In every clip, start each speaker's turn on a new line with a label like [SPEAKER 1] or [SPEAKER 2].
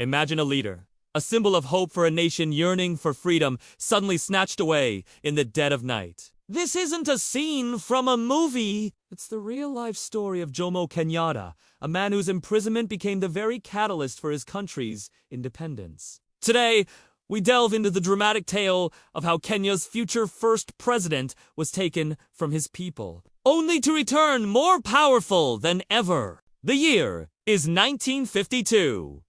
[SPEAKER 1] Imagine a leader, a symbol of hope for a nation yearning for freedom, suddenly snatched away in the dead of night. This isn't a scene from a movie. It's the real-life story of Jomo Kenyatta, a man whose imprisonment became the very catalyst for his country's independence. Today, we delve into the dramatic tale of how Kenya's future first president was taken from his people, only to return more powerful than ever. The year is 1952.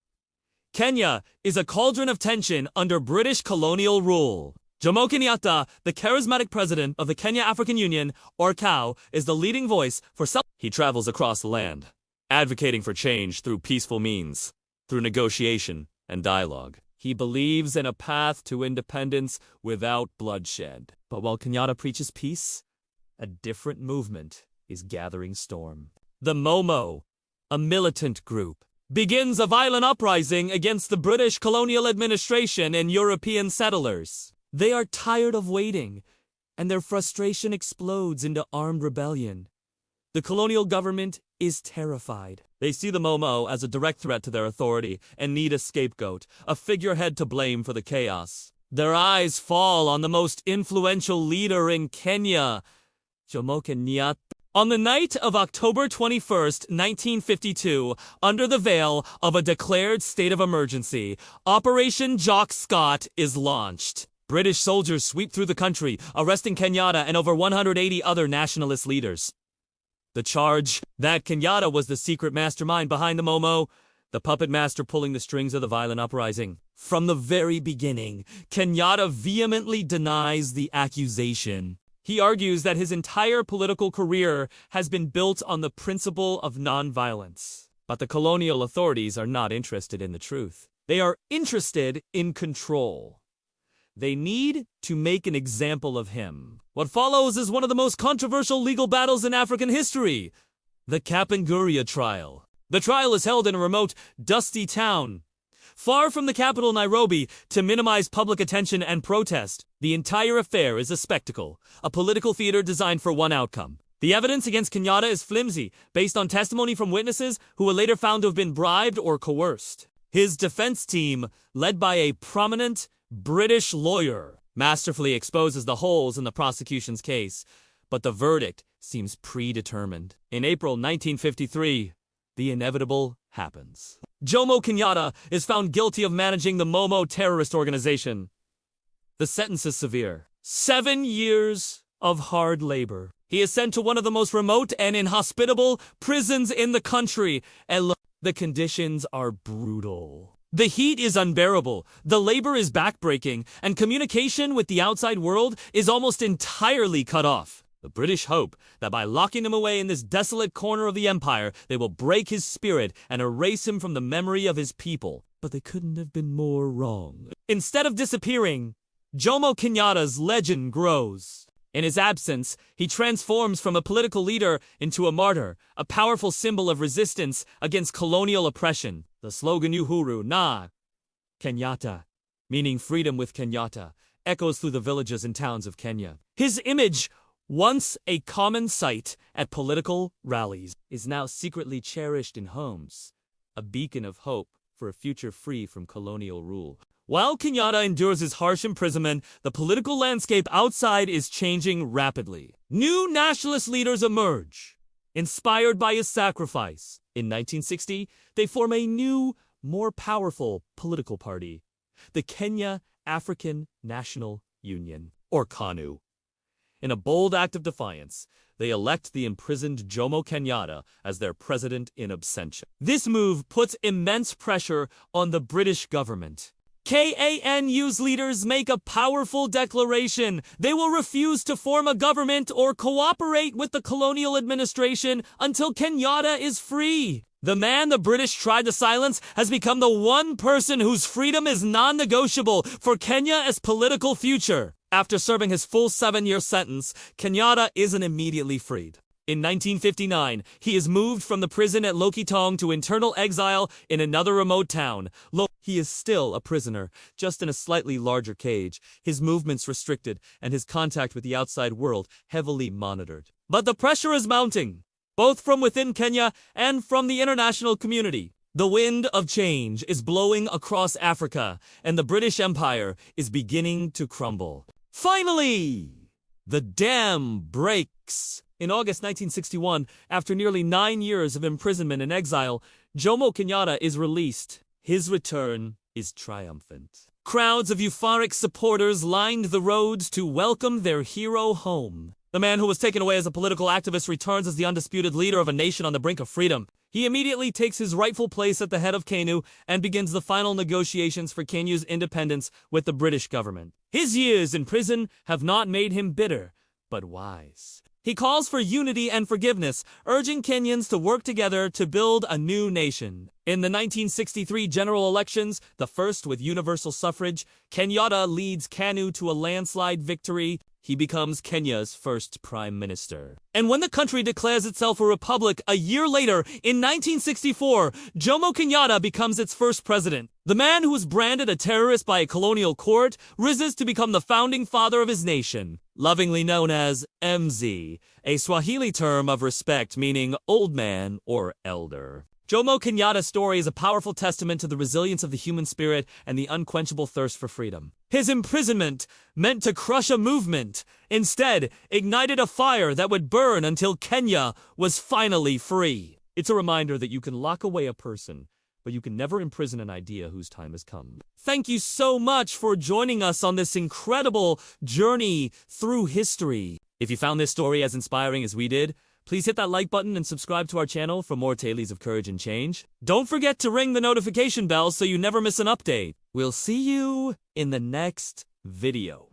[SPEAKER 1] Kenya is a cauldron of tension under British colonial rule. Jomo Kenyatta, the charismatic president of the Kenya African Union, or CAU, is the leading voice for He travels across the land, advocating for change through peaceful means, through negotiation and dialogue. He believes in a path to independence without bloodshed. But while Kenyatta preaches peace, a different movement is gathering storm. The Momo, a militant group, begins a violent uprising against the British colonial administration and European settlers. They are tired of waiting, and their frustration explodes into armed rebellion. The colonial government is terrified. They see the Momo as a direct threat to their authority and need a scapegoat, a figurehead to blame for the chaos. Their eyes fall on the most influential leader in Kenya, Jomo Kenyatta. On the night of October 21st, 1952, under the veil of a declared state of emergency, Operation Jock Scott is launched. British soldiers sweep through the country, arresting Kenyatta and over 180 other nationalist leaders. The charge: that Kenyatta was the secret mastermind behind the Momo, the puppet master pulling the strings of the violent uprising. From the very beginning, Kenyatta vehemently denies the accusation. He argues that his entire political career has been built on the principle of nonviolence. But the colonial authorities are not interested in the truth. They are interested in control. They need to make an example of him. What follows is one of the most controversial legal battles in African history, the Kapenguria trial. The trial is held in a remote, dusty town, far from the capital Nairobi, to minimize public attention and protest. The entire affair is a spectacle, a political theater designed for one outcome. The evidence against Kenyatta is flimsy, based on testimony from witnesses who were later found to have been bribed or coerced. His defense team, led by a prominent British lawyer, masterfully exposes the holes in the prosecution's case, but the verdict seems predetermined. In April 1953, the inevitable happens. Jomo Kenyatta is found guilty of managing the Momo terrorist organization. The sentence is severe: 7 years of hard labor. He is sent to one of the most remote and inhospitable prisons in the country, and the conditions are brutal. The heat is unbearable, the labor is backbreaking, and communication with the outside world is almost entirely cut off. The British hope that by locking him away in this desolate corner of the empire, they will break his spirit and erase him from the memory of his people. But they couldn't have been more wrong. Instead of disappearing, Jomo Kenyatta's legend grows. In his absence, he transforms from a political leader into a martyr, a powerful symbol of resistance against colonial oppression. The slogan Uhuru na Kenyatta, meaning freedom with Kenyatta, echoes through the villages and towns of Kenya. His image, once a common sight at political rallies, is now secretly cherished in homes, a beacon of hope for a future free from colonial rule. While Kenyatta endures his harsh imprisonment, the political landscape outside is changing rapidly. New nationalist leaders emerge, inspired by his sacrifice. In 1960, they form a new, more powerful political party, the Kenya African National Union, or KANU. In a bold act of defiance, they elect the imprisoned Jomo Kenyatta as their president in absentia. This move puts immense pressure on the British government. KANU's leaders make a powerful declaration. They will refuse to form a government or cooperate with the colonial administration until Kenyatta is free. The man the British tried to silence has become the one person whose freedom is non-negotiable for Kenya's political future. After serving his full 7-year sentence, Kenyatta isn't immediately freed. In 1959, he is moved from the prison at Lokitong to internal exile in another remote town. He is still a prisoner, just in a slightly larger cage, his movements restricted, and his contact with the outside world heavily monitored. But the pressure is mounting, both from within Kenya and from the international community. The wind of change is blowing across Africa, and the British Empire is beginning to crumble. Finally, the dam breaks. In August 1961, after nearly 9 years of imprisonment and exile, Jomo Kenyatta is released. His return is triumphant. Crowds of euphoric supporters lined the roads to welcome their hero home. The man who was taken away as a political activist returns as the undisputed leader of a nation on the brink of freedom. He immediately takes his rightful place at the head of Kenya and begins the final negotiations for Kenya's independence with the British government. His years in prison have not made him bitter, but wise. He calls for unity and forgiveness, urging Kenyans to work together to build a new nation. In the 1963 general elections, the first with universal suffrage, Kenyatta leads KANU to a landslide victory. He becomes Kenya's first prime minister. And when the country declares itself a republic a year later, in 1964, Jomo Kenyatta becomes its first president. The man who was branded a terrorist by a colonial court rises to become the founding father of his nation, lovingly known as Mzee, a Swahili term of respect meaning old man or elder. Jomo Kenyatta's story is a powerful testament to the resilience of the human spirit and the unquenchable thirst for freedom. His imprisonment, meant to crush a movement, instead ignited a fire that would burn until Kenya was finally free. It's a reminder that you can lock away a person, but you can never imprison an idea whose time has come. Thank you so much for joining us on this incredible journey through history. If you found this story as inspiring as we did, please hit that like button and subscribe to our channel for more tales of courage and change. Don't forget to ring the notification bell so you never miss an update. We'll see you in the next video.